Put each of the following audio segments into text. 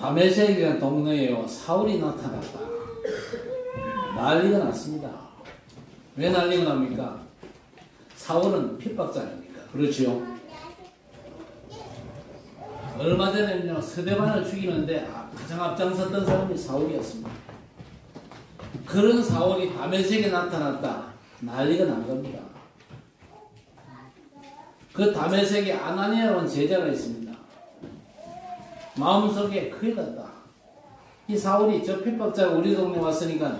다메섹이라는 동네에요, 사울이 나타났다. 난리가 났습니다. 왜 난리가 납니까? 사울은 핍박자입니까? 그렇죠? 얼마 전에는요, 서대반을 죽이는데 가장 앞장섰던 사람이 사울이었습니다. 그런 사울이 다메섹에 나타났다. 난리가 난 겁니다. 그 다메섹에 아나니아라는 제자가 있습니다. 마음속에 큰일 났다. 이 사울이 저 핍박자가 우리 동네 왔으니까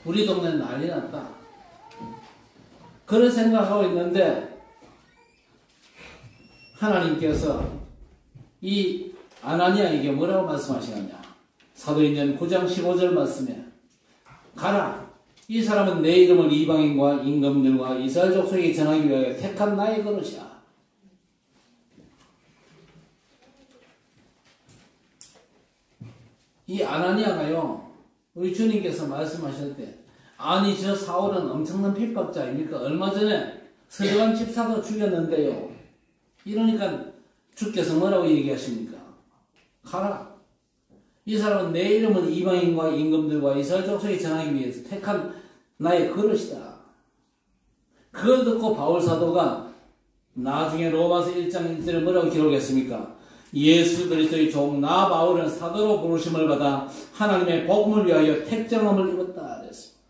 우리 동네는 난리 났다. 그런 생각하고 있는데 하나님께서 이 아나니아에게 뭐라고 말씀하시느냐. 사도행전 9장 15절 말씀에 가라. 이 사람은 내 이름을 이방인과 임금들과 이스라엘 족속에게 전하기 위하여 택한 나의 그릇이야. 이 아나니아가요, 우리 주님께서 말씀하실 때, 아니 저 사울은 엄청난 핍박자입니까? 얼마 전에 서대반 집사도 죽였는데요. 이러니까 주께서 뭐라고 얘기하십니까? 가라. 이 사람은 내 이름은 이방인과 임금들과 이스라엘 족속에 전하기 위해서 택한 나의 그릇이다. 그걸 듣고 바울 사도가 나중에 로마서 1장 1절에 뭐라고 기록했습니까? 예수 그리스도의 종 나 바울은 사도로 부르심을 받아 하나님의 복음을 위하여 택정함을 입었다 그랬습니다.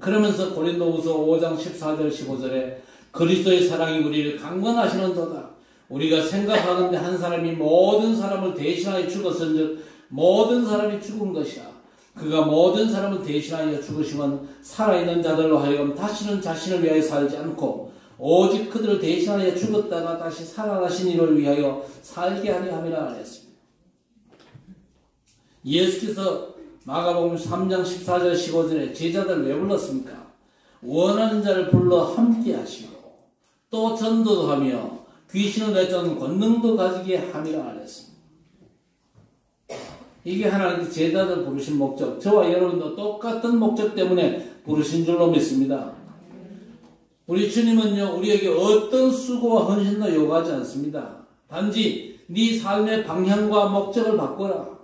그러면서 고린도후서 5장 14절 15절에 그리스도의 사랑이 우리를 강건하시는도다. 우리가 생각하는데 한 사람이 모든 사람을 대신하여 죽었은즉 모든 사람이 죽은 것이야. 그가 모든 사람을 대신하여 죽으시면 살아있는 자들로 하여금 다시는 자신을 위하여 살지 않고 오직 그들을 대신하여 죽었다가 다시 살아나신 이를 위하여 살게 하려 함이라 하였습니다. 예수께서 마가복음 3장 14절 15절에 제자들 왜 불렀습니까? 원하는 자를 불러 함께 하시고 또 전도도 하며 귀신을 내쫓는 권능도 가지게 함이라 하였습니다. 이게 하나님께 제자들 부르신 목적, 저와 여러분도 똑같은 목적 때문에 부르신 줄로 믿습니다. 우리 주님은요, 우리에게 어떤 수고와 헌신도 요구하지 않습니다. 단지 네 삶의 방향과 목적을 바꿔라.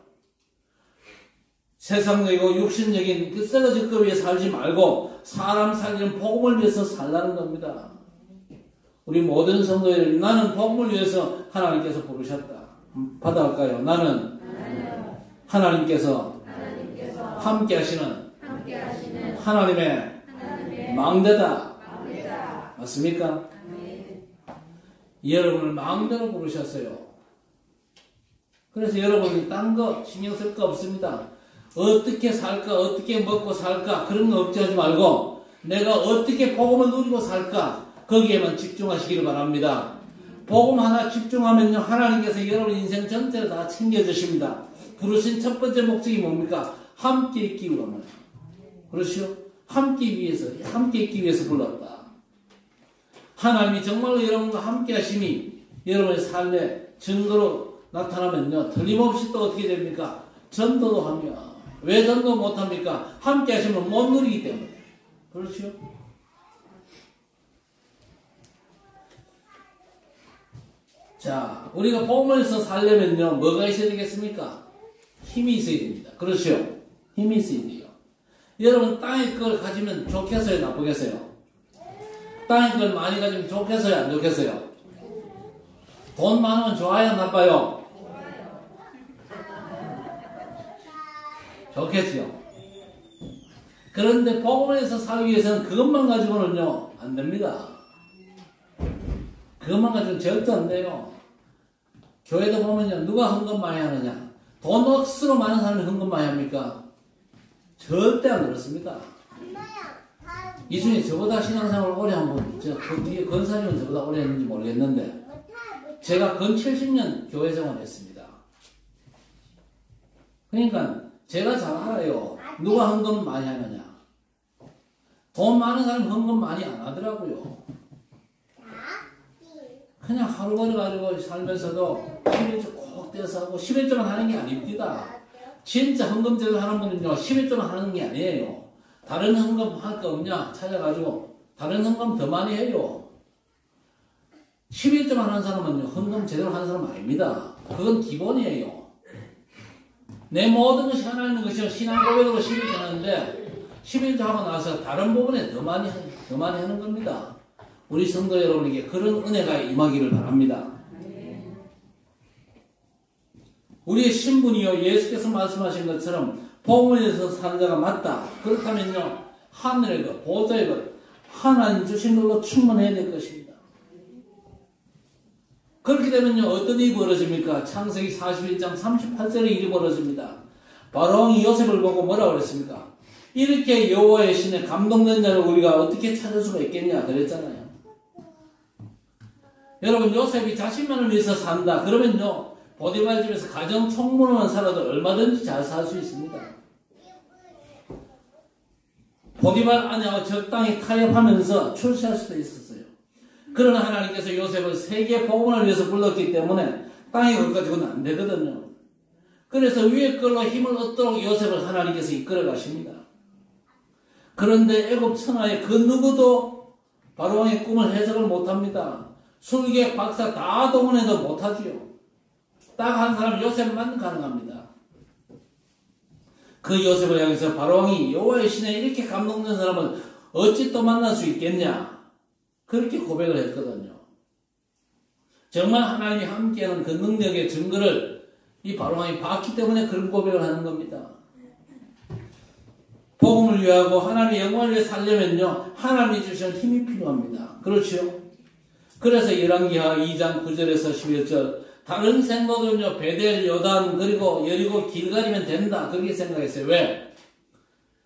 세상적이고 육신적인 그 썩어질 것 위해 살지 말고 사람 살리는 복음을 위해서 살라는 겁니다. 우리 모든 성도들, 나는 복음을 위해서 하나님께서 부르셨다. 받아갈까요? 나는 하나님께서 함께 하시는 하나님의 망대다. 맞습니까? 여러분을 마음대로 부르셨어요. 그래서 여러분이 딴 거 신경 쓸 거 없습니다. 어떻게 살까, 어떻게 먹고 살까 그런 거 걱정하지 말고 내가 어떻게 복음을 누리고 살까 거기에만 집중하시기를 바랍니다. 복음 하나 집중하면요, 하나님께서 여러분 인생 전체를 다 챙겨주십니다. 부르신 첫 번째 목적이 뭡니까? 함께 있기 위함을. 그렇죠? 함께 있기 위해서 불렀다. 하나님이 정말로 여러분과 함께 하심이 여러분의 삶의 증거로 나타나면요, 틀림없이 또 어떻게 됩니까? 전도도 하며. 왜 전도 못합니까? 함께 하시면 못 누리기 때문에. 그렇죠? 자, 우리가 복음에서 살려면요, 뭐가 있어야 되겠습니까? 힘이 있어야 됩니다. 그렇죠? 힘이 있어야 돼요. 여러분, 땅의 걸 가지면 좋겠어요? 나쁘겠어요? 땅의 걸 많이 가지면 좋겠어요? 안 좋겠어요? 돈 많으면 좋아요? 나빠요? 좋겠죠? 그런데 복음에서 살기 위해서는 그것만 가지고는요, 안 됩니다. 그것만 가지고는 절대 안 돼요. 교회도 보면요, 누가 헌금 많이 하느냐? 돈 억수로 많은 사람이 헌금 많이 합니까? 절대 안 그렇습니다. 이 중에 저보다 신앙생활을 오래 한 분, 그 뒤에 건사님은 저보다 오래 했는지 모르겠는데, 제가 근 70년 교회 생활했습니다. 그러니까 제가 잘 알아요. 누가 헌금 많이 하느냐. 돈 많은 사람이 헌금 많이 안 하더라고요. 그냥 하루 걸어가지고 살면서도 11조 꼭 떼서 하고 11조만 하는 게 아닙니다. 진짜 헌금 제대로 하는 분은요, 11조만 하는 게 아니에요. 다른 헌금 할 거 없냐 찾아가지고 다른 헌금 더 많이 해요. 11조만 하는 사람은요, 헌금 제대로 하는 사람 아닙니다. 그건 기본이에요. 내 모든 것이 하나님의 것이요 신앙 고백으로 11조 하는데 11조 하고 나서 다른 부분에 더 많이 하는 겁니다. 우리 성도 여러분에게 그런 은혜가 임하기를 바랍니다. 우리의 신분이요 예수께서 말씀하신 것처럼 복음을 위해서 사는 자가 맞다. 그렇다면요 하늘의 것, 보좌의 것, 하나님 주신 걸로 충분해야 될 것입니다. 그렇게 되면요 어떤 일이 벌어집니까? 창세기 41장 38절에 일이 벌어집니다. 바로왕이 요셉을 보고 뭐라고 그랬습니까? 이렇게 여호와의 신에 감동된 자를 우리가 어떻게 찾을 수가 있겠냐 그랬잖아요. 여러분 요셉이 자신만을 위해서 산다 그러면요 보디발 집에서 가정 총무로만 살아도 얼마든지 잘 살 수 있습니다. 보디발 아내와 적당히 타협하면서 출세할 수도 있었어요. 그러나 하나님께서 요셉을 세계 복음을 위해서 불렀기 때문에 땅에 걸 가지고는 안 되거든요. 그래서 위에 걸로 힘을 얻도록 요셉을 하나님께서 이끌어 가십니다. 그런데 애굽 천하의 그 누구도 바로왕의 꿈을 해석을 못합니다. 술객 박사 다 동원해도 못하지요. 딱 한 사람 요셉만 가능합니다. 그 요셉을 향해서 바로왕이 여호와의 신에 이렇게 감동된 사람을 어찌 또 만날 수 있겠냐 그렇게 고백을 했거든요. 정말 하나님이 함께하는 그 능력의 증거를 이 바로왕이 봤기 때문에 그런 고백을 하는 겁니다. 복음을 위하고 하나님의 영광을 위해 살려면요 하나님이 주시는 힘이 필요합니다. 그렇죠? 그래서 열왕기하 2장 9절에서 11절 다른 생각은요 베델, 요단 그리고 여리고 길갈이면 된다 그렇게 생각했어요. 왜?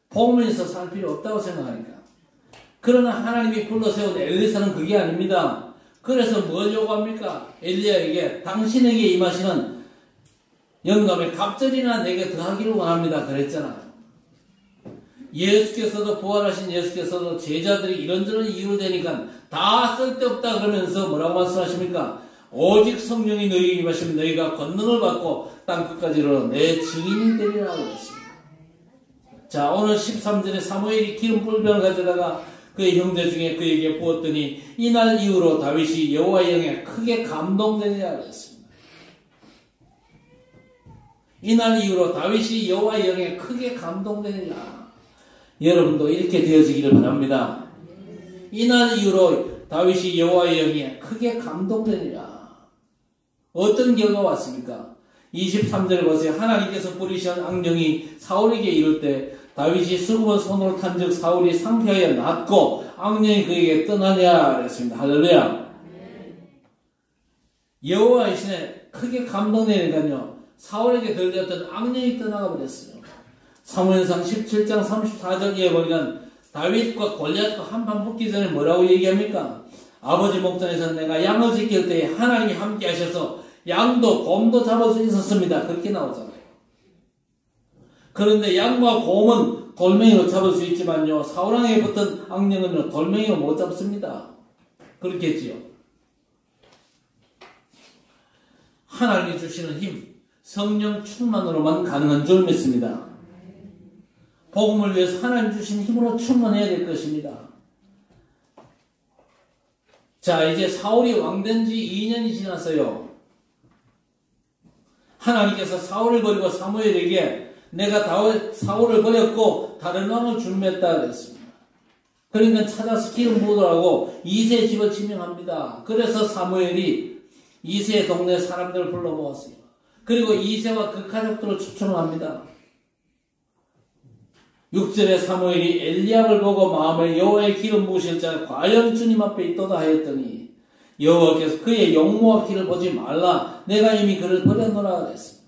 복음을 위해서 살 필요 없다고 생각하니까. 그러나 하나님이 불러세운 엘리사는 그게 아닙니다. 그래서 뭘 요구합니까? 엘리야에게 당신에게 임하시는 영감의 갑절이나 내게 더하기를 원합니다 그랬잖아요. 예수께서도 부활하신 예수께서도 제자들이 이런저런 이유를 대니까 다 쓸데없다 그러면서 뭐라고 말씀하십니까? 오직 성령이 너희에게 임하시면 너희가 권능을 받고 땅끝까지 이르러 내 증인이 되리라고 했습니다. 자 오늘 13절에 사무엘이 기름 불병을 가져다가 그의 형제 중에 그에게 부었더니 이날 이후로 다윗이 여호와의 영에 크게 감동되니라 했습니다. 이날 이후로 다윗이 여호와의 영에 크게 감동되니라. 여러분도 이렇게 되어지기를 바랍니다. 이날 이후로 다윗이 여호와의 영에 크게 감동되니라. 어떤 결과가 왔습니까? 23절에 보세요. 하나님께서 부리신 악령이 사울에게 이를 때 다윗이 수금을 손으로 탄즉 사울이 상쾌하여 낫고 악령이 그에게 떠나냐 그랬습니다. 할렐루야. 여호와의 신에 크게 감동되니까요 사울에게 들렸던 악령이 떠나가 버렸어요. 사무엘상 17장 34절에 보니까 다윗과 골리앗과 한판 붙기 전에 뭐라고 얘기합니까? 아버지 목전에서 내가 양을 지킬 때에 하나님이 함께 하셔서 양도 곰도 잡을 수 있었습니다. 그렇게 나오잖아요. 그런데 양과 곰은 돌멩이로 잡을 수 있지만요 사울왕에게 붙은 악령은 돌멩이로 못 잡습니다. 그렇겠지요. 하나님이 주시는 힘 성령 충만으로만 가능한 줄 믿습니다. 복음을 위해서 하나님 주신 힘으로 충만해야 될 것입니다. 자 이제 사울이 왕된 지 2년이 지났어요. 하나님께서 사울을 버리고 사무엘에게 내가 사울을 버렸고 다른 왕을 준비했다 그랬습니다. 그러니까 찾아서 기름 부으라고 이새의 집을 지명합니다. 그래서 사무엘이 이새의 동네 사람들을 불러 모았어요. 그리고 이새와 그 가족들을 초청합니다. 6절에 사무엘이 엘리압을 보고 마음에 여호와의 기름 부으실 자가 과연 주님 앞에 있도다 하였더니 여호와께서 그의 용모와 키를 보지 말라 내가 이미 그를 버렸노라 그랬습니다.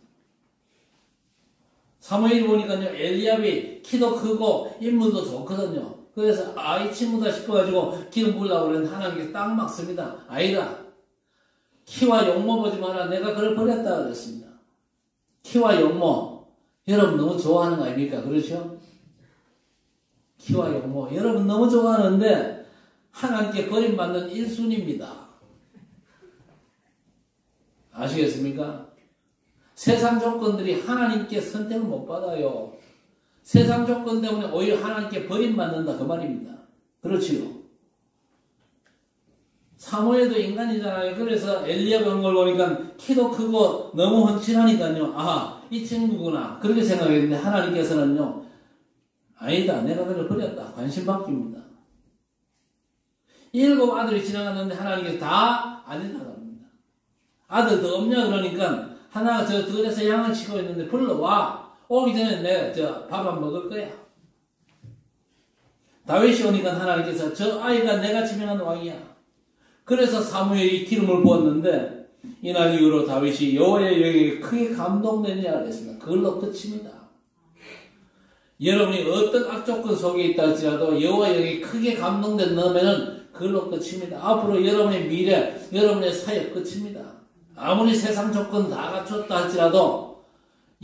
사무엘이 보니까요 엘리압이 키도 크고 인물도 좋거든요. 그래서 이 친구다 싶어가지고 기름 부으려고 그랬는데 하나님께서 딱 막습니다. 아이라 키와 용모 보지 마라 내가 그를 버렸다 그랬습니다. 키와 용모 여러분 너무 좋아하는 거 아닙니까? 그렇죠? 키와 용모 여러분 너무 좋아하는데 하나님께 버림받는 1순위입니다. 아시겠습니까? 세상 조건들이 하나님께 선택을 못 받아요. 세상 조건 때문에 오히려 하나님께 버림받는다 그 말입니다. 그렇지요? 사무엘도 인간이잖아요. 그래서 엘리야가 온 걸 보니까 키도 크고 너무 훤칠하니까요. 아, 이 친구구나. 그렇게 생각했는데 하나님께서는요. 아니다. 내가 그를 버렸다. 관심 바뀝니다. 7 아들이 지나갔는데 하나님께서 다 아니다 합니다. 아들 더 없냐 그러니까 하나가 저 들에서 양을 치고 있는데 불러와. 오기 전에 내가 밥 안 먹을 거야. 다윗이 오니까 하나님께서 저 아이가 내가 지명한 왕이야. 그래서 사무엘이 기름을 부었는데 이날 이후로 다윗이 여호와의 영에 크게 감동되냐 그랬습니다. 그걸로 끝입니다. 여러분이 어떤 악조건 속에 있다 할지라도 여호와의 영에 크게 감동된다면은 그걸로 끝입니다. 앞으로 여러분의 미래, 여러분의 사역 끝입니다. 아무리 세상 조건 다 갖췄다 할지라도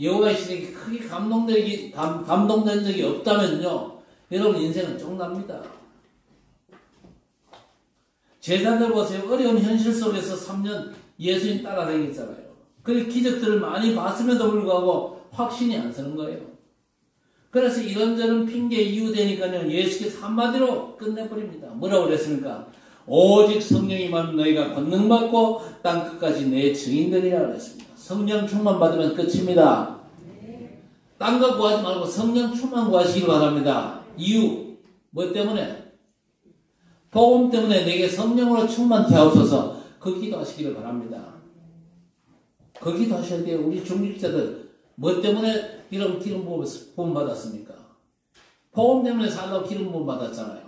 여호와의 신에게 크게 감동된 적이 없다면요. 여러분 인생은 쫑납니다. 제자들 보세요. 어려운 현실 속에서 3년 예수님 따라다녔잖아요. 그리고 기적들을 많이 봤음에도 불구하고 확신이 안 서는 거예요. 그래서 이런저런 핑계 이유 되니까요. 예수께서 한마디로 끝내버립니다. 뭐라고 그랬습니까? 오직 성령이 임하면 너희가 권능받고 땅 끝까지 내 증인들이라 그랬습니다. 성령 충만 받으면 끝입니다. 딴 거 구하지 말고 성령 충만 구하시길 바랍니다. 이유 뭐 때문에? 복음 때문에 내게 성령으로 충만케 하옵소서. 그 기도하시기를 바랍니다. 그 기도하셔야 돼요. 우리 중직자들 뭐 때문에 이런 기름 부음 받았습니까? 복음 때문에 살다고 기름 부음 받았잖아요.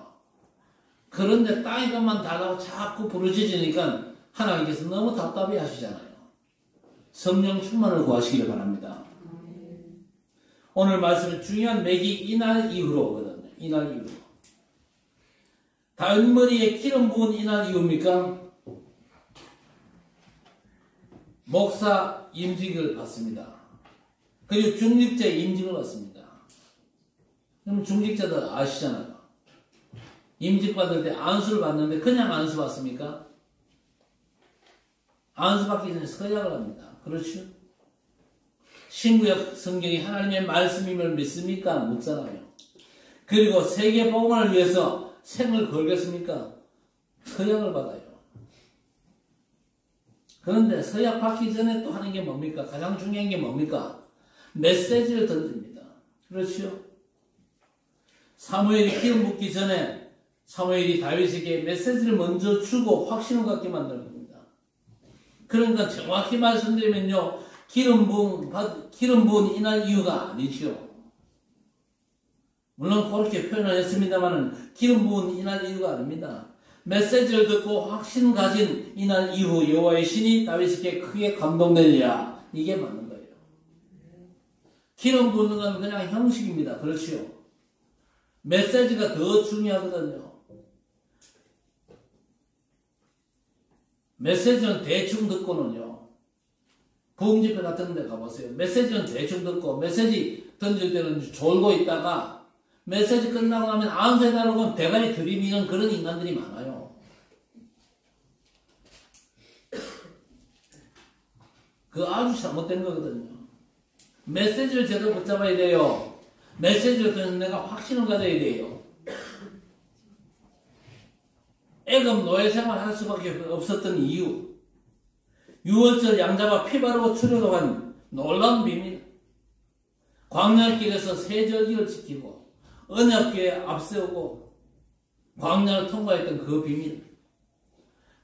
그런데 땅의 것만 달라고 자꾸 부르짖으니까 하나님께서 너무 답답해 하시잖아요. 성령 충만을 구하시기를 바랍니다. 오늘 말씀은 중요한 맥이 이날 이후로거든요. 이날 이후로. 다윗 머리에 기름 부은 이날 이후입니까? 목사 임직을 받습니다. 그리고 중직자 임직을 받습니다. 그럼 중직자들 아시잖아요. 임직 받을 때 안수를 받는데 그냥 안수 받습니까? 안수 받기 전에 서약을 합니다. 그렇죠? 신구약 성경이 하나님의 말씀임을 믿습니까? 묻잖아요. 그리고 세계 복음을 위해서 생을 걸겠습니까? 서약을 받아요. 그런데 서약 받기 전에 또 하는 게 뭡니까? 가장 중요한 게 뭡니까? 메시지를 던집니다. 그렇죠? 사무엘이 기름 붓기 전에 사무엘이 다윗에게 메시지를 먼저 주고 확신을 갖게 만드는 겁니다. 그러니까 정확히 말씀드리면요. 기름 부은 이날 이유가 아니죠. 물론 그렇게 표현을 했습니다만 기름 부은 이날 이유가 아닙니다. 메시지를 듣고 확신 가진 이날 이후 여호와의 신이 다윗에게 크게 감동되리라. 이게 맞는 거예요. 기름 부는 건 그냥 형식입니다. 그렇지요. 메시지가 더 중요하거든요. 메시지는 대충 듣고는요. 부흥집회 같은 데 가보세요. 메시지는 대충 듣고 메시지 던질 때는 졸고 있다가 메시지 끝나고 나면 안수해달라고 하면 대가리 들이미는 그런 인간들이 많아요. 그거 아주 잘못된 거거든요. 메시지를 제대로 붙잡아야 돼요. 메시지를 듣는 내가 확신을 가져야 돼요. 애금 노예생활 할 수밖에 없었던 이유. 6월절 양잡아 피 바르고 출애굽한 놀라운 비밀. 광야길에서 세절기를 지키고 언약궤에 앞세우고 광야를 통과했던 그 비밀.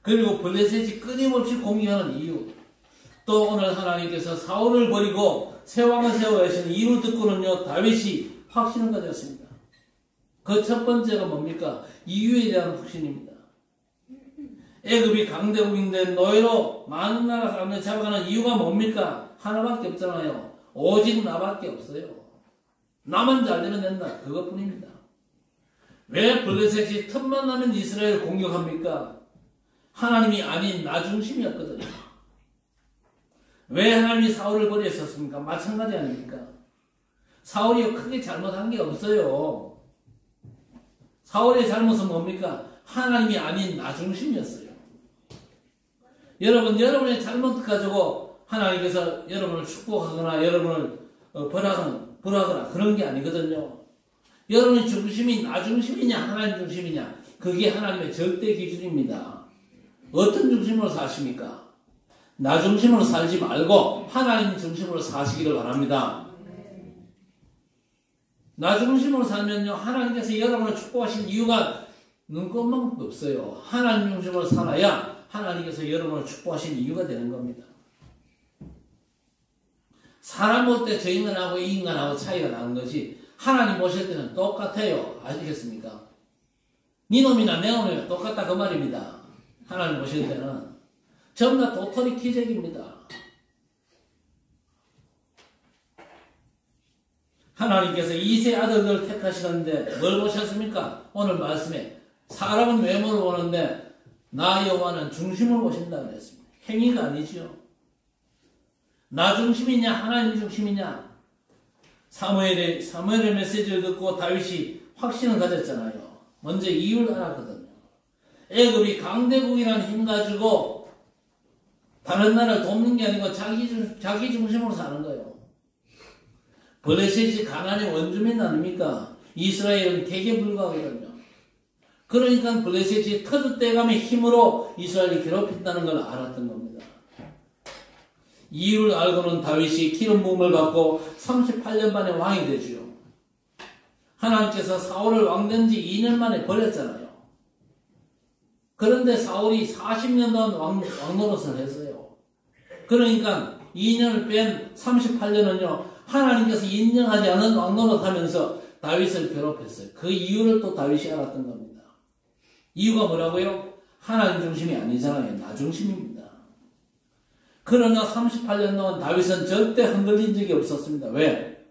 그리고 블레셋이 끊임없이 공격하는 이유. 또 오늘 하나님께서 사울을 버리고 새 왕을 세워 하시는 이유를 듣고는요. 다윗이 확신을 가졌습니다. 그 첫 번째가 뭡니까? 이유에 대한 확신입니다. 애굽이 강대국인데 노예로 많은 나라 사람들 잡아가는 이유가 뭡니까? 하나밖에 없잖아요. 오직 나밖에 없어요. 나만 잘 되면 된다. 그것뿐입니다. 왜 블레셋이 틈만 나면 이스라엘을 공격합니까? 하나님이 아닌 나 중심이었거든요. 왜 하나님이 사울을 버렸었습니까? 마찬가지 아닙니까? 사울이 크게 잘못한 게 없어요. 사울의 잘못은 뭡니까? 하나님이 아닌 나 중심이었어요. 여러분의 잘못 가지고 하나님께서 여러분을 축복하거나 여러분을 벌하거나 그런 게 아니거든요. 여러분의 중심이 나 중심이냐 하나님 중심이냐 그게 하나님의 절대 기준입니다. 어떤 중심으로 사십니까? 나 중심으로 살지 말고 하나님 중심으로 사시기를 바랍니다. 나 중심으로 살면요, 하나님께서 여러분을 축복하신 이유가 눈꼽만큼 없어요. 하나님 중심으로 살아야 하나님께서 여러분을 축복하신 이유가 되는 겁니다. 사람 볼 때 저 인간하고 이 인간하고 차이가 나는 것이 하나님 보실 때는 똑같아요. 아시겠습니까? 네 놈이나 내 놈이나 똑같다 그 말입니다. 하나님 보실 때는 전부 다 도토리 기적입니다. 하나님께서 이세 아들들을 택하시는데 뭘 보셨습니까? 오늘 말씀에 사람은 외모를 보는데 나 여호와는 중심을 보신다 그랬습니다. 행위가 아니지요. 나 중심이냐 하나님 중심이냐. 사무엘의 메시지를 듣고 다윗이 확신을 가졌잖아요. 먼저 이유를 알았거든요. 애굽이 강대국이라는 힘 가지고 다른 나라를 돕는 게 아니고 자기 중심으로 사는 거예요. 블레셋이 가나안의 원주민 아닙니까? 이스라엘은 개개 불가거든요. 그러니까 블레셋이 터줏대감의 힘으로 이스라엘이 괴롭힌다는 걸 알았던 겁니다. 이유를 알고는 다윗이 기름 부음을 받고 38년 만에 왕이 되지요. 하나님께서 사울을 왕된 지 2년 만에 버렸잖아요. 그런데 사울이 40년 동안 왕노릇을 했어요. 그러니까 2년을 뺀 38년은요. 하나님께서 인정하지 않은 왕노릇하면서 다윗을 괴롭혔어요. 그 이유를 또 다윗이 알았던 겁니다. 이유가 뭐라고요? 하나님 중심이 아니잖아요. 나 중심입니다. 그러나 38년 동안 다윗은 절대 흔들린 적이 없었습니다. 왜?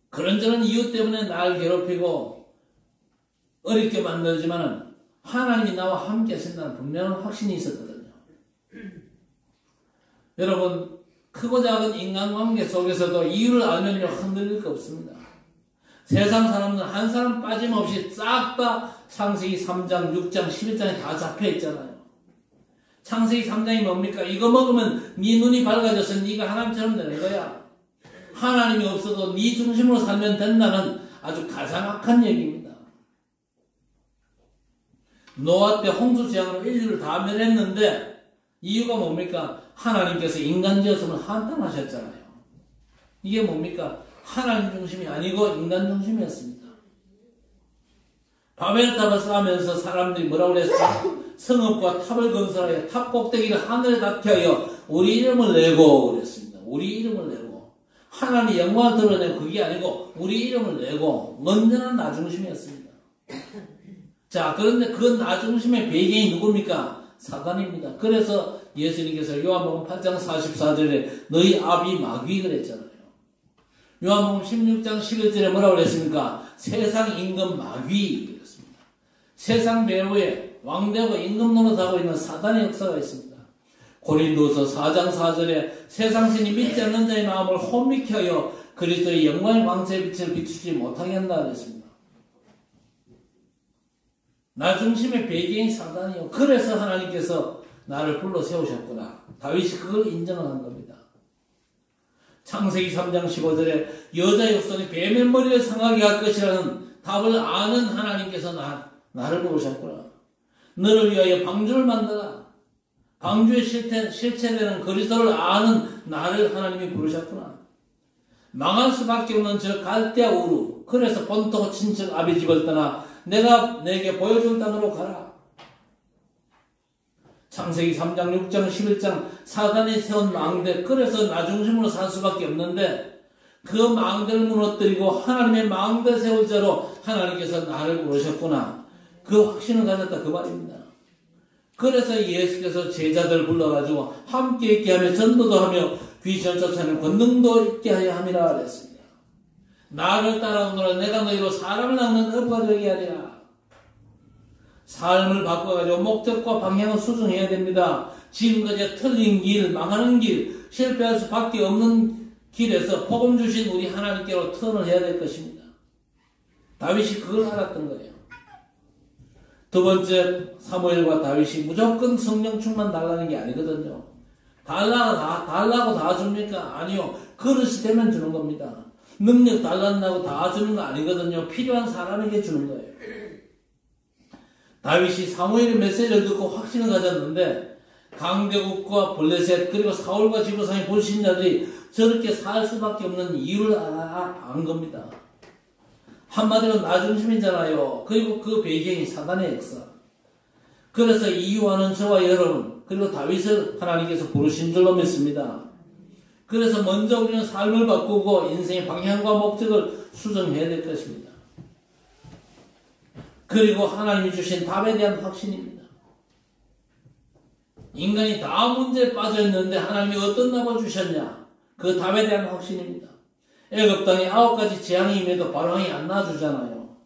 그런저런 이유 때문에 날 괴롭히고 어렵게 만들지만 하나님이 나와 함께 하신다는 분명한 확신이 있었거든요. 여러분, 크고 작은 인간관계 속에서도 이유를 알면요 흔들릴 거 없습니다. 세상 사람들은 한 사람 빠짐없이 싹 다 창세기 3장, 6장, 11장에 다 잡혀있잖아요. 창세기 3장이 뭡니까? 이거 먹으면 네 눈이 밝아져서 네가 하나님처럼 되는 거야. 하나님이 없어도 네 중심으로 살면 된다는 아주 가장 악한 얘기입니다. 노아 때 홍수재앙으로 인류를 다 멸했는데 이유가 뭡니까? 하나님께서 인간 지었음을 한탄하셨잖아요. 이게 뭡니까? 하나님 중심이 아니고 인간 중심이었습니다. 바벨탑을 쌓으면서 사람들이 뭐라고 그랬어요? 성읍과 탑을 건설하여 탑 꼭대기를 하늘에 닿게 하여 우리 이름을 내고 그랬습니다. 우리 이름을 내고 하나님의 영광을 드러내고 그게 아니고 우리 이름을 내고 언제나 나 중심이었습니다. 자, 그런데 그 나 중심의 배경이 누굽니까? 사단입니다. 그래서 예수님께서 요한복음 8장 44절에 너희 아비 마귀 그랬잖아요. 요한복음 16장 11절에 뭐라고 그랬습니까? 세상 임금 마귀 그랬습니다. 세상 배후에 왕되고 임금 노릇하고 있는 사단의 역사가 있습니다. 고린도서 4장 4절에 세상 신이 믿지 않는 자의 마음을 혼미케 하여 그리스도의 영광의 광채의 빛을 비추지 못하게 한다 그랬습니다. 나 중심의 배경이 사단이요. 그래서 하나님께서 나를 불러 세우셨구나. 다윗이 그걸 인정한 겁니다. 창세기 3장 15절에 여자 육손이 뱀의 머리를 상하게 할 것이라는 답을 아는 하나님께서 나를 부르셨구나. 너를 위하여 방주를 만들라. 방주의 실체되는 그리스도를 아는 나를 하나님이 부르셨구나. 망할 수밖에 없는 저 갈대아 우루. 그래서 본토 친척 아비 집을 떠나 내가 내게 보여줄 땅으로 가라. 창세기 3장, 6장, 11장 사단이 세운 망대. 그래서 나 중심으로 살 수밖에 없는데 그 망대를 무너뜨리고 하나님의 망대 세울 자로 하나님께서 나를 부르셨구나. 그 확신을 가졌다 그 말입니다. 그래서 예수께서 제자들 불러가지고 함께 있게 하며 전도도 하며 귀신을 쫓아내는 권능도 있게 하여 함이라 그랬습니다. 나를 따라오너라 내가 너희로 사람을 낚는 어부가 되게 하리라. 삶을 바꿔가지고 목적과 방향을 수정해야 됩니다. 지금까지 틀린 길, 망하는 길, 실패할 수밖에 없는 길에서 복음 주신 우리 하나님께로 턴을 해야 될 것입니다. 다윗이 그걸 알았던 거예요. 두 번째, 사무엘과 다윗이 무조건 성령 충만 달라는 게 아니거든요. 달라고 다 줍니까? 아니요. 그릇이 되면 주는 겁니다. 능력 달란다고 다 주는 거 아니거든요. 필요한 사람에게 주는 거예요. 다윗이 사무엘의 메시지를 듣고 확신을 가졌는데 강대국과 블레셋 그리고 사울과 지부상의 불신자들이 저렇게 살 수밖에 없는 이유를 안 겁니다. 한마디로 나 중심이잖아요. 그리고 그 배경이 사단의 역사. 그래서 이유하는 저와 여러분 그리고 다윗을 하나님께서 부르신 줄로 믿습니다. 그래서 먼저 우리는 삶을 바꾸고 인생의 방향과 목적을 수정해야 될 것입니다. 그리고 하나님이 주신 답에 대한 확신입니다. 인간이 다 문제에 빠져 있는데 하나님이 어떤 답을 주셨냐? 그 답에 대한 확신입니다. 애굽 땅에 9가지 재앙이 임해도 바로왕이 안 놔주잖아요.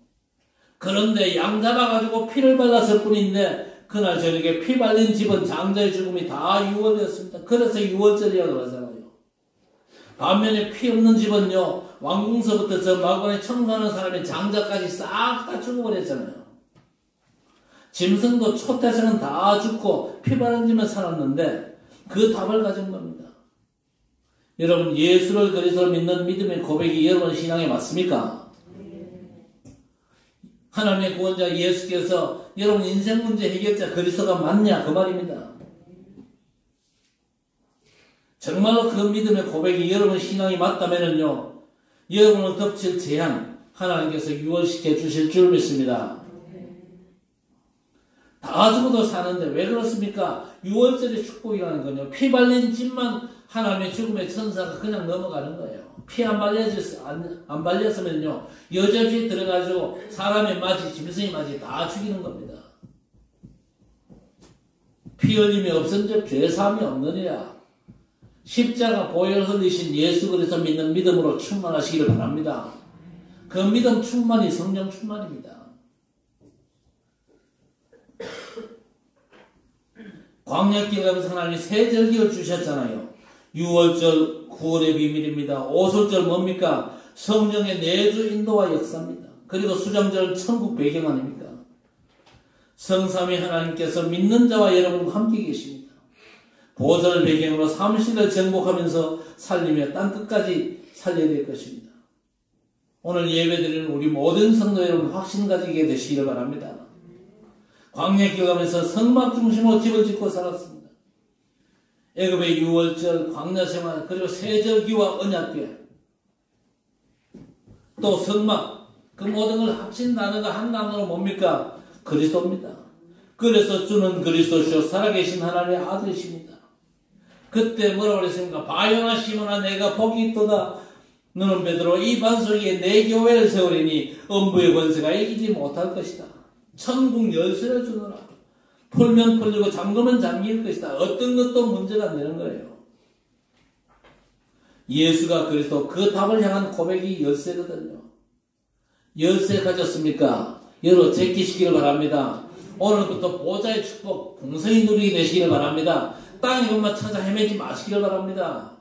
그런데 양 잡아가지고 피를 발랐을 뿐인데 그날 저녁에 피 발린 집은 장자의 죽음이 다 유월되었습니다. 그래서 유월절이라고 그러잖아요. 반면에 피 없는 집은요, 왕궁서부터 저 마관에 청소하는 사람의 장자까지 싹 다 죽어버렸잖아요. 짐승도 초태생은 다 죽고 피 바른 집만 살았는데 그 답을 가진 겁니다. 여러분, 예수를 그리스도로 믿는 믿음의 고백이 여러분 신앙에 맞습니까? 하나님의 구원자 예수께서 여러분 인생 문제 해결자 그리스도가 맞냐? 그 말입니다. 정말로 그 믿음의 고백이 여러분 신앙이 맞다면요, 여러분을 덮칠 재앙 하나님께서 유월시켜 주실 줄 믿습니다. 다 죽어도 사는데 왜 그렇습니까? 유월절의 축복이라는 건요, 피 발린 집만 하나님의 죽음의 천사가 그냥 넘어가는 거예요. 피 안 발렸으면요, 여자주에 들어가지고 사람의 맞이, 짐승의 맞이 다 죽이는 겁니다. 피 흘림이 없은즉 죄사함이 없느니라. 십자가 보혈 흘리신 예수 그리스도 믿는 믿음으로 충만하시기를 바랍니다. 그 믿음 충만이 성령 충만입니다. 광야길 가면서 하나님이 세 절기를 주셨잖아요. 6월절 구원의 비밀입니다. 오솔절 뭡니까? 성령의 내주 인도와 역사입니다. 그리고 수장절은 천국 배경 아닙니까? 성삼위 하나님께서 믿는 자와 여러분과 함께 계십니다. 보혈을 배경으로 삼실을 정복하면서 살리며 땅끝까지 살려야 될 것입니다. 오늘 예배드리는 우리 모든 성도 여러분 확신 가지게 되시기를 바랍니다. 광야길 가면서 성막 중심으로 집을 짓고 살았습니다. 애굽의 6월절, 광야생활, 그리고 세절기와 언약궤, 또 성막, 그 모든 걸 합친 단어가 한 단어로 뭡니까? 그리스도입니다. 그래서 주는 그리스도시요 살아계신 하나님의 아들이십니다. 그때 뭐라고 그랬습니까? 바요나 시몬아 내가 복이 있도다. 너는 베드로 이 반석에 내 교회를 세우리니 음부의 권세가 이기지 못할 것이다. 천국 열쇠를 주노라. 풀면 풀리고 잠그면 잠길 것이다. 어떤 것도 문제가 안 되는 거예요. 예수가 그리스도 그 답을 향한 고백이 열쇠거든요. 열쇠 가졌습니까? 열어 제끼시기를 바랍니다. 오늘부터 보좌의 축복 풍성히 누리게 되시기를 바랍니다. 땅의 것만 찾아 헤매지 마시기를 바랍니다.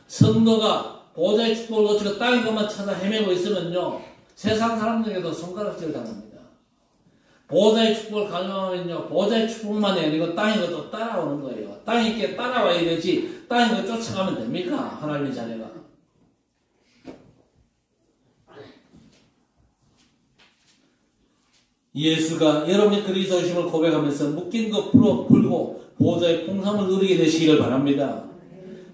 성도가 보좌의 축복을 놓치고 땅의 것만 찾아 헤매고 있으면요, 세상 사람들에게도 손가락질 당합니다. 보좌의 축복을 갈망하면요, 보좌의 축복만이 아니고 땅의 것도 따라오는 거예요. 땅에 있게 따라와야 되지 땅의 것 쫓아가면 됩니까? 하나님의 자녀가. 예수가 여러분의 그리스도이심을 고백하면서 묶인 것 풀고 보좌의 풍성을 누리게 되시기를 바랍니다.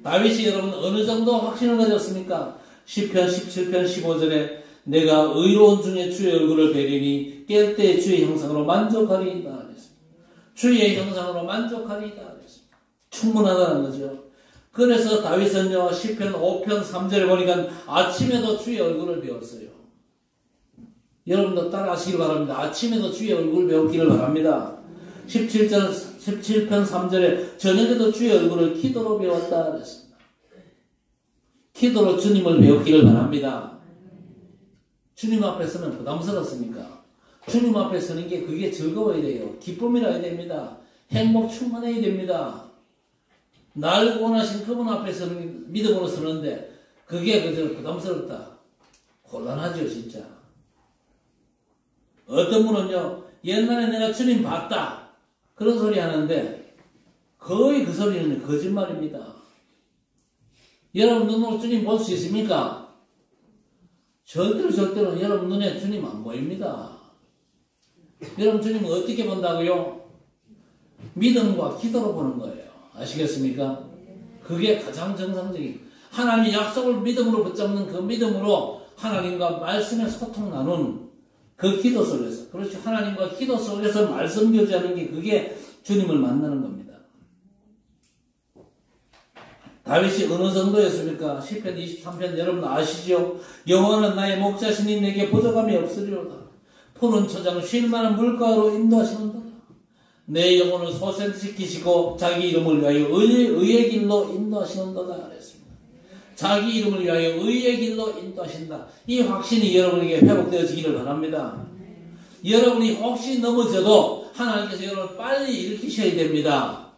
다윗이 여러분 어느 정도 확신을 가졌습니까? 시편 17편 15절에 내가 의로운 중에 주의 얼굴을 뵈리니 깰 때 주의 형상으로 만족하리이다 그랬습니다. 주의 형상으로 만족하리이다 그랬습니다. 충분하다는 거죠. 그래서 다윗은요, 시편 5편 3절에 보니까 아침에도 주의 얼굴을 배웠어요. 여러분도 따라하시길 바랍니다. 아침에도 주의 얼굴을 배우기를 바랍니다. 17편 3절에 저녁에도 주의 얼굴을 기도로 배웠다 그랬습니다. 기도로 주님을 배우기를 바랍니다. 주님 앞에 서면 부담스럽습니까? 주님 앞에 서는 게 그게 즐거워야 돼요. 기쁨이라 해야 됩니다. 행복 충만해야 됩니다. 날 원하신 그분 앞에 서는, 믿음으로 서는데 그게 그저 부담스럽다. 곤란하죠, 진짜. 어떤 분은요, 옛날에 내가 주님 봤다. 그런 소리 하는데 거의 그 소리는 거짓말입니다. 여러분 눈으로 주님 볼 수 있습니까? 절대로 여러분 눈에 주님 안 보입니다. 여러분 주님은 어떻게 본다고요? 믿음과 기도로 보는 거예요. 아시겠습니까? 그게 가장 정상적인 하나님의 약속을 믿음으로 붙잡는 그 믿음으로 하나님과 말씀의 소통 나눈 그 기도 속에서 그렇죠. 하나님과 기도 속에서 말씀 교제하는 게 그게 주님을 만나는 겁니다. 다윗이 어느 정도였습니까? 시편 23편 여러분 아시죠? 여호와는 나의 목자시니 내게 부족함이 없으리로다. 푸른 초장 쉴만한 물가로 인도하시는도다. 내 영혼을 소생시키시고 자기 이름을 위하여 의의 길로 인도하시는도다 그랬습니다. 자기 이름을 위하여 의의 길로 인도하신다. 이 확신이 여러분에게 회복되어지기를 바랍니다. 여러분이 혹시 넘어져도 하나님께서 여러분을 빨리 일으키셔야 됩니다.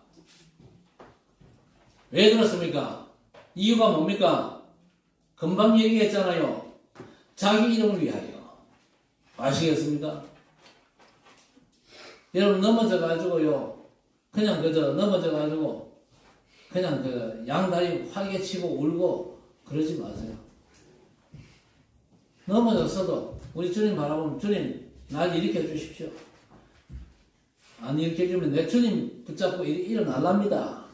왜 그렇습니까? 이유가 뭡니까? 금방 얘기했잖아요. 자기 이름을 위하여. 아시겠습니까? 여러분 넘어져가지고요. 그냥 그저 넘어져가지고 그냥 그 양다리 활개치고 울고 그러지 마세요. 넘어졌어도 우리 주님 바라보면 주님 날 일으켜 주십시오. 안 일으켜 주면 내 주님 붙잡고 일어날랍니다.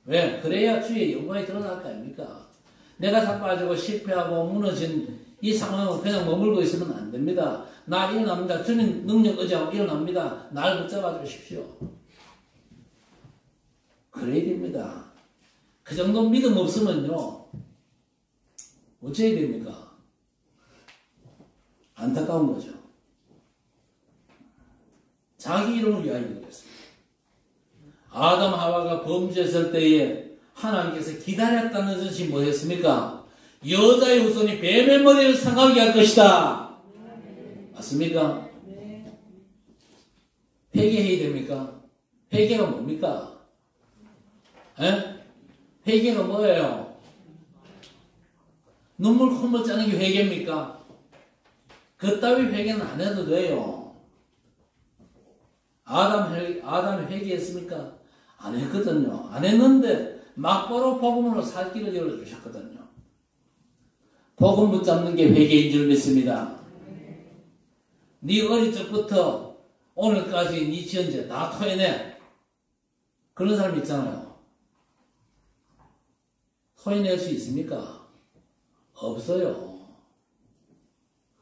왜? 그래야 주의 영광이 드러날 거 아닙니까? 내가 자빠지고 실패하고 무너진 이 상황은 그냥 머물고 있으면 안 됩니다. 나 일어납니다. 주님 능력 의지하고 일어납니다. 날 붙잡아 주십시오. 그래야 됩니다. 그 정도 믿음 없으면요. 어째야 됩니까? 안타까운 거죠. 자기 이름을 위하여 그랬습니다. 아담 하와가 범죄했을 때에 하나님께서 기다렸다는 뜻이 뭐였습니까? 여자의 후손이 뱀의 머리를 상하게 할 것이다. 맞습니까? 회개해야 됩니까? 회개가 뭡니까? 에? 회개가 뭐예요? 눈물 콧물 짜는 게 회개입니까? 그따위 회개는 안 해도 돼요. 아담이 회개했습니까? 안 했거든요. 안 했는데 막바로 복음으로 살 길을 열어주셨거든요. 복음 붙잡는 게 회개인 줄 믿습니다. 네 어릴 적부터 오늘까지 네 지은 죄 다 토해내. 그런 사람 있잖아요. 토해낼 수 있습니까? 없어요.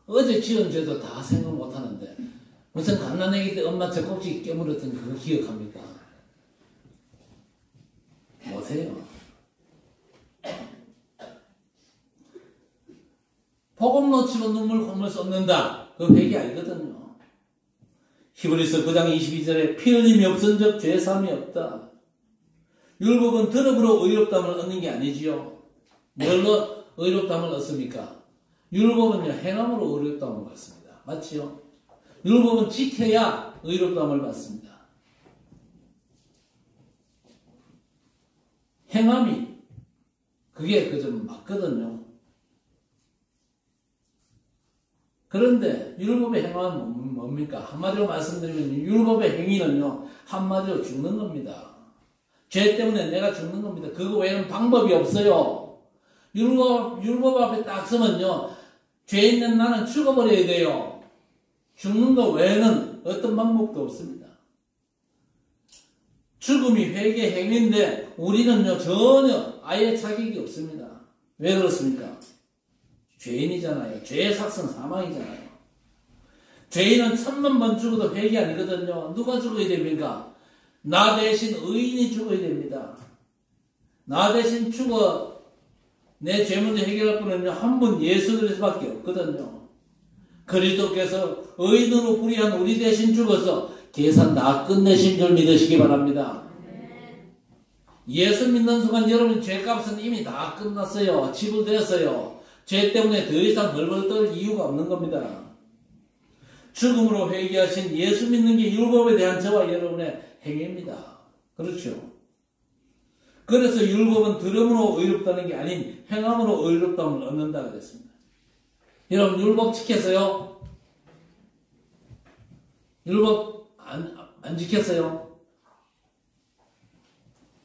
어제 지은 죄도 다 생각 못하는데 무슨 갓난아기 때 엄마 젖꼭지 깨물었던 그거 기억합니까? 못해요. 복음 놓치고 눈물 콧물 쏟는다. 그 회개 아니거든요. 히브리서 9장 22절에 피 흘림이 없은 적 죄사함이 없다. 율법은 들음으로 의롭다함을 얻는 게 아니지요. 뭘로 의롭다함을 얻습니까? 율법은요 행함으로 의롭다함을 받습니다. 맞지요? 율법은 지켜야 의롭다함을 받습니다. 행함이 그게 그저 맞거든요. 그런데 율법의 행함은 뭡니까? 한마디로 말씀드리면 율법의 행위는요 한마디로 죽는 겁니다. 죄 때문에 내가 죽는 겁니다. 그거 외에는 방법이 없어요. 율법 앞에 딱 서면요 죄 있는 나는 죽어버려야 돼요. 죽는 것 외에는 어떤 방법도 없습니다. 죽음이 회개 행위인데 우리는요 전혀 아예 자격이 없습니다. 왜 그렇습니까? 죄인이잖아요. 죄의 삭은 사망이잖아요. 죄인은 1000번 죽어도 회개 아니거든요. 누가 죽어야 됩니까? 나 대신 의인이 죽어야 됩니다. 나 대신 죽어 내 죄 문제 해결할 분은요 한 분 예수 그리스도밖에 없거든요. 그리스도께서 의인으로 불의한 우리 대신 죽어서 계산 다 끝내신 줄 믿으시기 바랍니다. 예수 믿는 순간 여러분 죄값은 이미 다 끝났어요. 지불되었어요. 죄 때문에 더 이상 벌벌 떨 이유가 없는 겁니다. 죽음으로 회개하신 예수 믿는 게 율법에 대한 저와 여러분의 행위입니다. 그렇죠? 그래서 율법은 들음으로 의롭다는 게 아닌 행함으로 의롭다함을 얻는다 그랬습니다. 여러분 율법 지켰어요? 율법 안 지켰어요?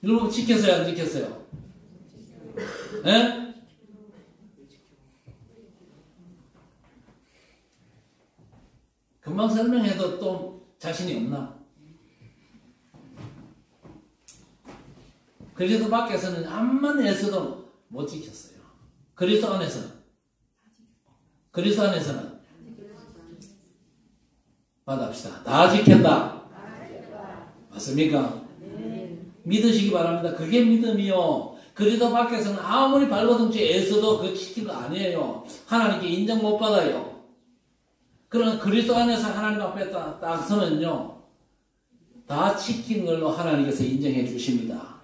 율법 지켰어요? 안 지켰어요? 네? 금방 설명해도 또 자신이 없나? 그리스도 밖에서는 암만 애써도 못 지켰어요. 그리스도 안에서는 받아봅시다. 다 지켰다. 맞습니까? 믿으시기 바랍니다. 그게 믿음이요. 그리스도 밖에서는 아무리 발버둥치 애써도 그거 지킨 거 아니에요. 하나님께 인정 못 받아요. 그러나 그리스도 안에서 하나님 앞에 딱 서면요, 다 지킨 걸로 하나님께서 인정해 주십니다.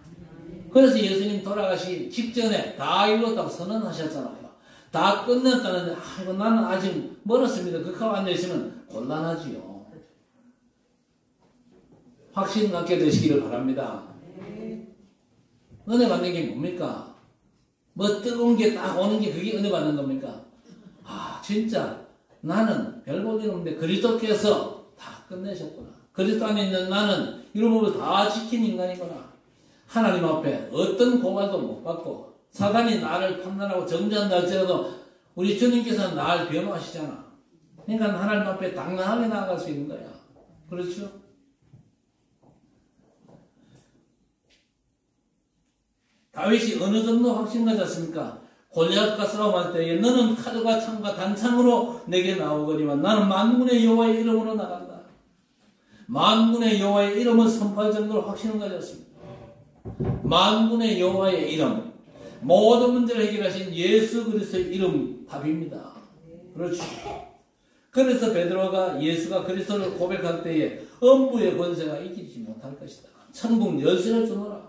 그래서 예수님 돌아가시 직전에 다 이뤘다고 선언하셨잖아요. 다 끝냈다는데 이거 나는 아직 멀었습니다. 그하고 앉아있으면 곤란하지요. 확신 갖게 되시기를 바랍니다. 은혜 받는 게 뭡니까? 뭐 뜨거운 게 딱 오는 게 그게 은혜 받는 겁니까? 진짜 나는 별 볼 일 없는데 그리스도께서 다 끝내셨구나. 그리스도 안에 있는 나는 이런 법을 다 지킨 인간이구나. 하나님 앞에 어떤 고발도 못 받고 사단이 나를 판단하고 정죄한다 할지라도 우리 주님께서는 나를 변호하시잖아. 그러니까 하나님 앞에 당당하게 나아갈 수 있는 거야. 그렇죠? 다윗이 어느 정도 확신 가졌습니까? 골리앗과 싸움할 때에 너는 칼과 창과 단창으로 내게 나오거니와 나는 만군의 여호와의 이름으로 나간다. 만군의 여호와의 이름을 선포할 정도로 확신을 가졌습니다. 만군의 여호와의 이름, 모든 문제를 해결하신 예수 그리스도의 이름 답입니다. 그렇죠. 그래서 베드로가 예수가 그리스도를 고백할 때에 엄부의 권세가 이기지 못할 것이다. 천국 열쇠를 주노라.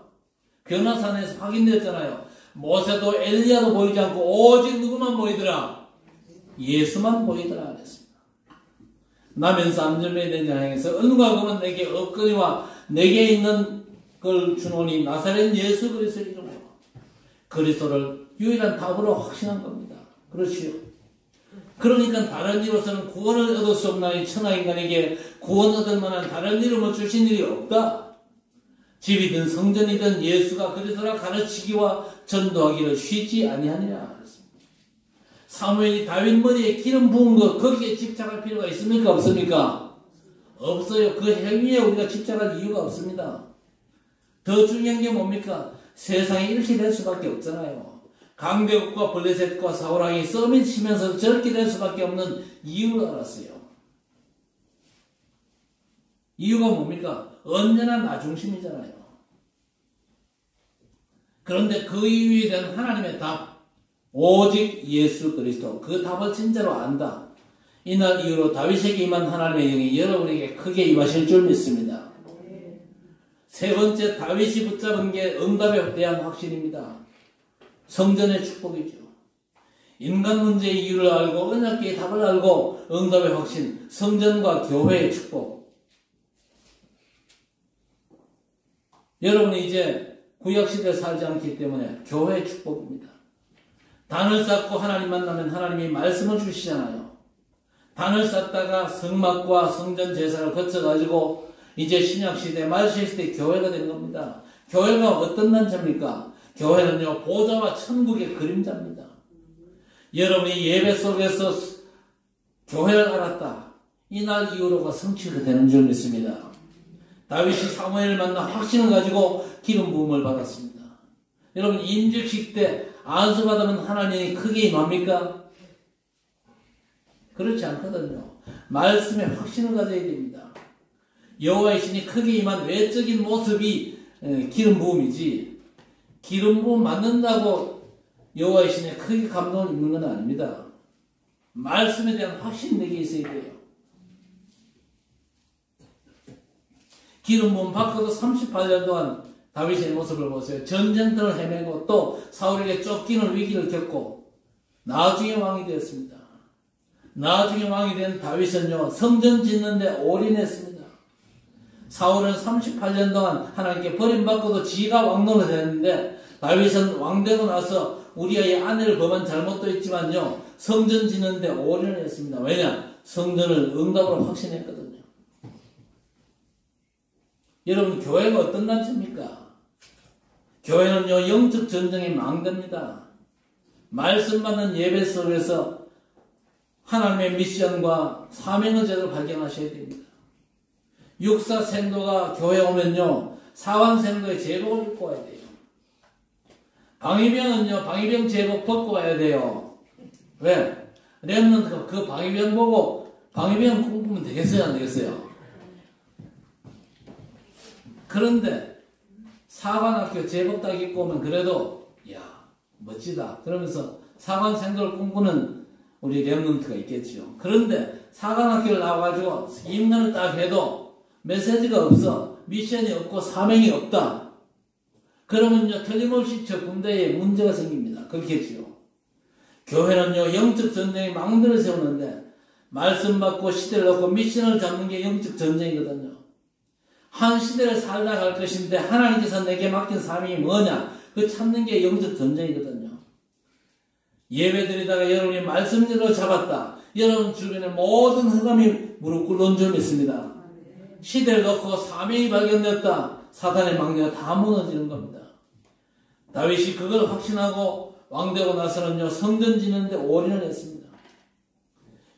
변화산에서 확인됐잖아요. 모세도 엘리야도 보이지 않고 오직 누구만 보이더라? 예수만 보이더라 그랬습니다. 나면서 암절매에 된 장에서 은과 금은 내게 없거니와 내게 있는 걸 주노니 나사렛 예수 그리스도의 이름으로 그리스도를 유일한 답으로 확신한 겁니다. 그렇지요. 그러니까 다른 이로서는 구원을 얻을 수 없나니 천하인간에게 구원 얻을 만한 다른 이름을 주신 일이 없다. 집이든 성전이든 예수가 그리스도라 가르치기와 전도하기를 쉬지 아니하니라 그랬습니다. 사무엘이 다윗 머리에 기름 부은 것 거기에 집착할 필요가 있습니까? 없습니까? 없어요. 그 행위에 우리가 집착할 이유가 없습니다. 더 중요한 게 뭡니까? 세상이 이렇게 될 수밖에 없잖아요. 강대국과 블레셋과 사울왕이 썸이 치면서 저렇게 될 수밖에 없는 이유를 알았어요. 이유가 뭡니까? 언제나 나 중심이잖아요. 그런데 그 이유에 대한 하나님의 답, 오직 예수 그리스도, 그 답을 진짜로 안다. 이날 이후로 다윗에게 임한 하나님의 영이 여러분에게 크게 임하실 줄 믿습니다. 세 번째, 다윗이 붙잡은 게 응답에 대한 확신입니다. 성전의 축복이죠. 인간 문제의 이유를 알고 언약계의 답을 알고 응답의 확신, 성전과 교회의 축복. 여러분이 이제 구약시대에 살지 않기 때문에 교회의 축복입니다. 단을 쌓고 하나님 만나면 하나님이 말씀을 주시잖아요. 단을 쌓다가 성막과 성전 제사를 거쳐가지고 이제 신약시대 말세시대 교회가 된 겁니다. 교회가 어떤 단체입니까? 교회는요, 보좌와 천국의 그림자입니다. 여러분이 예배 속에서 교회를 알았다. 이날 이후로가 성취가 되는 줄 믿습니다. 다윗이 사무엘을 만나 확신을 가지고 기름 부음을 받았습니다. 여러분, 임직식 때 안수 받으면 하나님이 크게 임합니까? 그렇지 않거든요. 말씀에 확신을 가져야 됩니다. 여호와의 신이 크게 임한 외적인 모습이 기름 부음이지, 기름 부음 받는다고 여호와의 신에 크게 감동을 입는 건 아닙니다. 말씀에 대한 확신이 내게 있어야 돼요. 기름 부음 받고도 38년 동안 다윗의 모습을 보세요. 전쟁터를 헤매고 또 사울에게 쫓기는 위기를 겪고 나중에 왕이 되었습니다. 나중에 왕이 된 다윗은요, 성전 짓는데 올인했습니다. 사울은 38년 동안 하나님께 버림받고도 지가 왕노릇 했는데 다윗은 왕되고 나서 우리아의 아내를 범한 잘못도 있지만요, 성전 짓는데 올인을 했습니다. 왜냐? 성전을 응답으로 확신했거든요. 여러분, 교회가 어떤 단체입니까? 교회는요, 영적 전쟁의 망대입니다. 말씀 받는 예배 속에서 하나님의 미션과 사명을 제대로 발견하셔야 됩니다. 육사 생도가 교회 오면요, 사관 생도의 제복을 입고 와야 돼요. 방위병은요, 방위병 제복 벗고 와야 돼요. 왜? 렘넌트가 그 방위병 보고 방위병 꿈꾸면 되겠어요, 안 되겠어요? 그런데 사관학교 제복 딱 입고 오면 그래도 야 멋지다 그러면서 사관 생도를 꿈꾸는 우리 렘넌트가 있겠죠. 그런데 사관학교를 나와가지고 임관을 딱 해도 메시지가 없어, 미션이 없고 사명이 없다. 그러면요 틀림없이 저 군대에 문제가 생깁니다. 그렇겠지요. 교회는요 영적 전쟁의 망대를 세우는데 말씀 받고 시대를 놓고 미션을 잡는 게 영적 전쟁이거든요. 한 시대를 살다 갈 것인데 하나님께서 내게 맡긴 사명이 뭐냐, 그 찾는 게 영적 전쟁이거든요. 예배드리다가 여러분이 말씀대로 잡았다, 여러분 주변에 모든 흑암이 무릎 꿇는 줄 믿습니다. 시대를 놓고 사명이 발견됐다, 사탄의 망대가 다 무너지는 겁니다. 다윗이 그걸 확신하고 왕되고 나서는요 성전 짓는데 올인을 했습니다.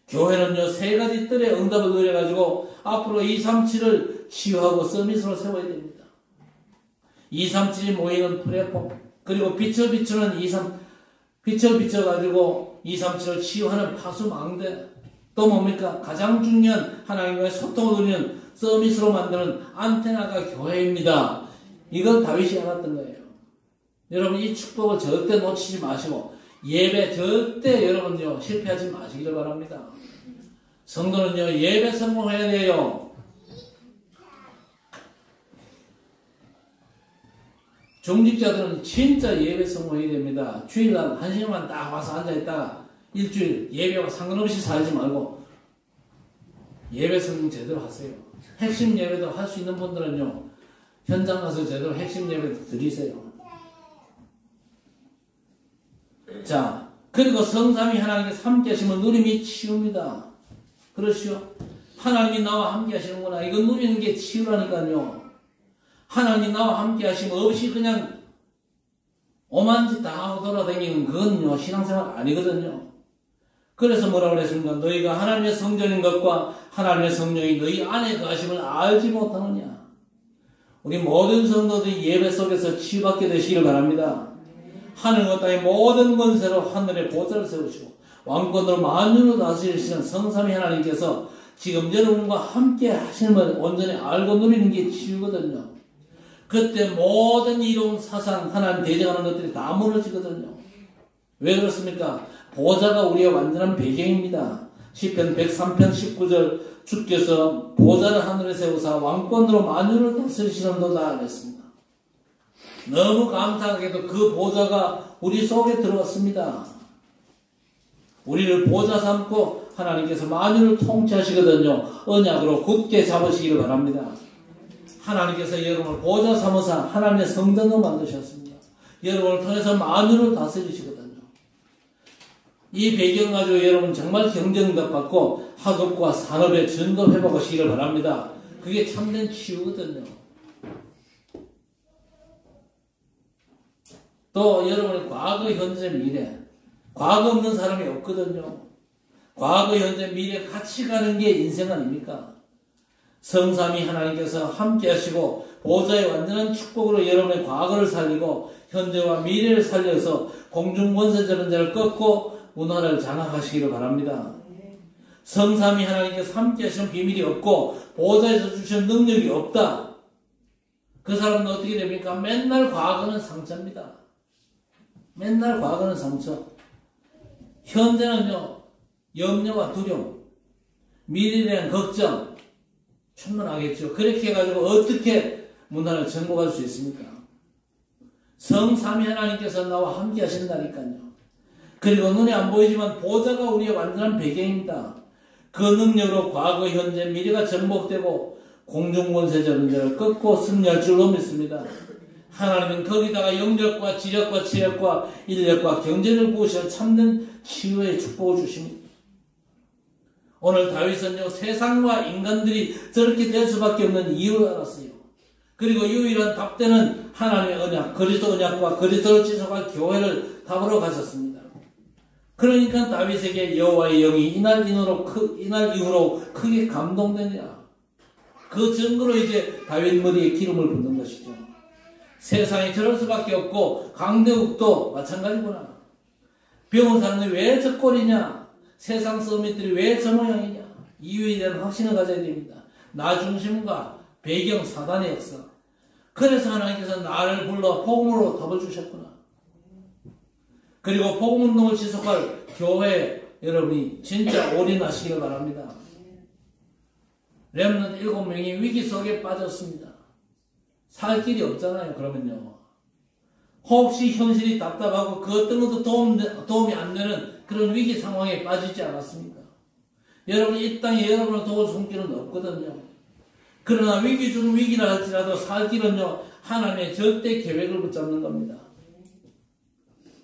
교회는요 세 가지 뜰의 응답을 누려가지고 앞으로 237을 치유하고 서밋으로 세워야 됩니다. 237이 모이는 플랫폼, 그리고 빛을 비추는 빛을 비춰가지고 237을 치유하는 파수망대, 또 뭡니까? 가장 중요한 하나님과의 소통을 누리는 서밋으로 만드는 안테나가 교회입니다. 이걸 다윗이 알았던 거예요. 여러분 이 축복을 절대 놓치지 마시고 예배 절대 여러분요 실패하지 마시기를 바랍니다. 성도는요 예배 성공해야 돼요. 중직자들은 진짜 예배 성공해야 됩니다. 주일날 1시간만 딱 와서 앉아있다가 일주일 예배와 상관없이 살지 말고 예배 성공 제대로 하세요. 핵심 예배도 할 수 있는 분들은요 현장 가서 제대로 핵심 예배도 드리세요. 자, 그리고 성삼위 하나님께서 함께 하시면 누림이 치유입니다. 그렇죠? 하나님이 나와 함께 하시는구나, 이거 누리는 게 치유라니까요. 하나님이 나와 함께 하시면 없이 그냥 오만 짓 다 하고 돌아다니는 그건요 신앙생활 아니거든요. 그래서 뭐라고 그랬습니까? 너희가 하나님의 성전인 것과 하나님의 성령이 너희 안에 거하심을 알지 못하느냐. 우리 모든 성도들이 예배 속에서 치유받게 되시기를 바랍니다. 하늘과 땅의 모든 권세로 하늘의 보좌를 세우시고 왕권으로 만유를 다스리시는 성삼위 하나님께서 지금 여러분과 함께 하시는 온전히 알고 누리는 게 치유거든요. 그때 모든 이로운 사상, 하나님 대적하는 것들이 다 무너지거든요. 왜 그렇습니까? 보좌가 우리의 완전한 배경입니다. 시편 103편 19절, 주께서 보좌를 하늘에 세우사 왕권으로 만유를 다스리시는도다 그랬습니다. 너무 감사하게도 그 보좌가 우리 속에 들어왔습니다. 우리를 보좌 삼고 하나님께서 만유를 통치하시거든요. 언약으로 굳게 잡으시기를 바랍니다. 하나님께서 여러분을 보좌 삼으사 하나님의 성전으로 만드셨습니다. 여러분을 통해서 만유를 다스리시거든요. 이 배경 가지고 여러분 정말 경쟁답 받고 학업과 산업의 전도 회복하시기를 바랍니다. 그게 참된 치유거든요. 또 여러분의 과거, 현재, 미래, 과거 없는 사람이 없거든요. 과거, 현재, 미래 같이 가는 게 인생 아닙니까? 성삼위 하나님께서 함께 하시고 보좌의 완전한 축복으로 여러분의 과거를 살리고 현재와 미래를 살려서 공중권세자는 자를 꺾고 문화를 장악하시기를 바랍니다. 성삼위 하나님께서 함께 하시는 비밀이 없고 보좌에서 주시는 능력이 없다. 그 사람은 어떻게 됩니까? 맨날 과거는 상처입니다. 맨날 과거는 상처. 현재는요 염려와 두려움, 미래에 대한 걱정 충분하겠죠. 그렇게 해가지고 어떻게 문화를 정복할 수 있습니까? 성삼위 하나님께서 나와 함께 하신다니까요. 그리고 눈에 안 보이지만 보좌가 우리의 완전한 배경입니다. 그 능력으로 과거, 현재, 미래가 정복되고 공중권세자를 꺾고 승리할 줄로 믿습니다. 하나님은 거기다가 영적과 지력과 지혜과 인력과 경제를 부으셔 참된 치유의 축복을 주십니다. 오늘 다윗은요 세상과 인간들이 저렇게 될 수밖에 없는 이유를 알았어요. 그리고 유일한 답되는 하나님의 언약, 그리스도 언약과 그리스도를 지속할 교회를 답으로 가졌습니다. 그러니까 다윗에게 여호와의 영이 이날 이후로 크게 감동되니라. 그 증거로 이제 다윗 머리에 기름을 붓는 것이죠. 세상이 저럴 수밖에 없고 강대국도 마찬가지구나. 병원 사람들이 왜 저 꼴이냐? 세상 서밋들이 왜 저 모양이냐? 이유에 대한 확신을 가져야 됩니다. 나 중심과 배경 사단의 역사. 그래서 하나님께서 나를 불러 복음으로 답을 주셨구나. 그리고 복음운동을 지속할 교회 여러분이 진짜 올인하시기를 바랍니다. 렘넌트 7명이 위기 속에 빠졌습니다. 살 길이 없잖아요. 그러면요. 혹시 현실이 답답하고 그 어떤 것도 도움이 안 되는 그런 위기 상황에 빠지지 않았습니까? 여러분이 이 땅에 여러분을 도울 손길은 없거든요. 그러나 위기 중 위기라 할지라도 살 길은요, 하나님의 절대 계획을 붙잡는 겁니다.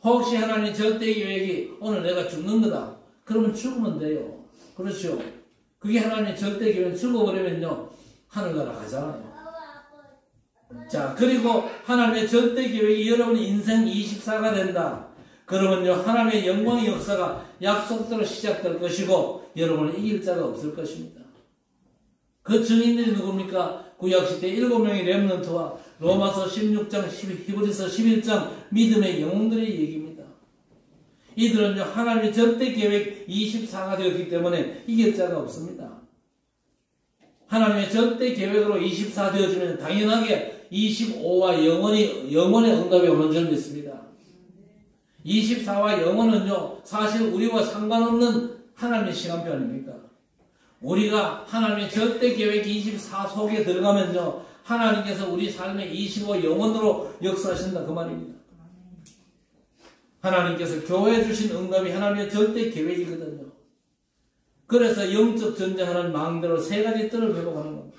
혹시 하나님의 절대 계획이 오늘 내가 죽는 거다. 그러면 죽으면 돼요. 그렇죠. 그게 하나님의 절대 계획. 죽어버리면요, 하늘나라 가잖아요. 자, 그리고 하나님의 절대 계획이 여러분의 인생 24가 된다. 그러면요, 하나님의 영광의 역사가 약속대로 시작될 것이고 여러분을 이길 자가 없을 것입니다. 그 증인들이 누굽니까? 구약시대 7명의 렘넌트와 로마서 16장, 히브리서 11장 믿음의 영웅들의 얘기입니다. 이들은요, 하나님의 절대 계획 24가 되었기 때문에 이길 자가 없습니다. 하나님의 절대 계획으로 24 되어지면 당연하게 25와 영원의 응답이 오는 줄 믿습니다. 24와 영원은요, 사실 우리와 상관없는 하나님의 시간표 아닙니까? 우리가 하나님의 절대 계획 24 속에 들어가면요, 하나님께서 우리 삶의 25 영원으로 역사하신다 그 말입니다. 하나님께서 교회에 주신 응답이 하나님의 절대 계획이거든요. 그래서 영적 전쟁하는 망대로 세 가지 뜰을 회복하는 겁니다.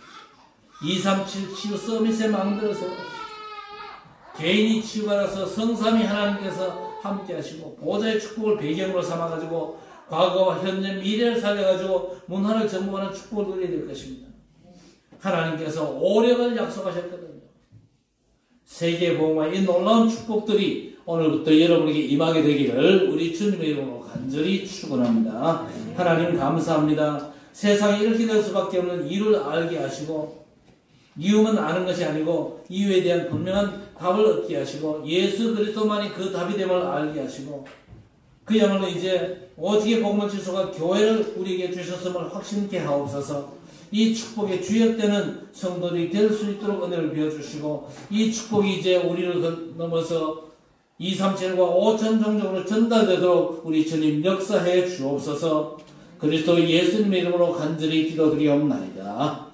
237 치유 서밋의 망대로 세워 개인이 치유받아서 성삼위 하나님께서 함께 하시고 보좌의 축복을 배경으로 삼아가지고 과거와 현재 미래를 살려가지고 문화를 정복하는 축복을 누려야 될 것입니다. 하나님께서 오력을 약속하셨거든요. 세계복음과 이 놀라운 축복들이 오늘부터 여러분에게 임하게 되기를 우리 주님의 이름으로 간절히 축원합니다. 하나님 감사합니다. 세상에 이렇게 될 수밖에 없는 이유를 알게 하시고 이유만 아는 것이 아니고 이유에 대한 분명한 답을 얻게 하시고 예수 그리스도만이 그 답이 됨을 알게 하시고 그야말로 이제 오직의 복음을 지속할 교회를 우리에게 주셨음을 확신케 하옵소서. 이 축복의 주역되는 성도들이 될 수 있도록 은혜를 베어주시고 이 축복이 이제 우리를 넘어서 237과 5천 종족으로 전달되도록 우리 주님 역사해 주옵소서. 그리스도 예수님의 이름으로 간절히 기도드리옵나이다.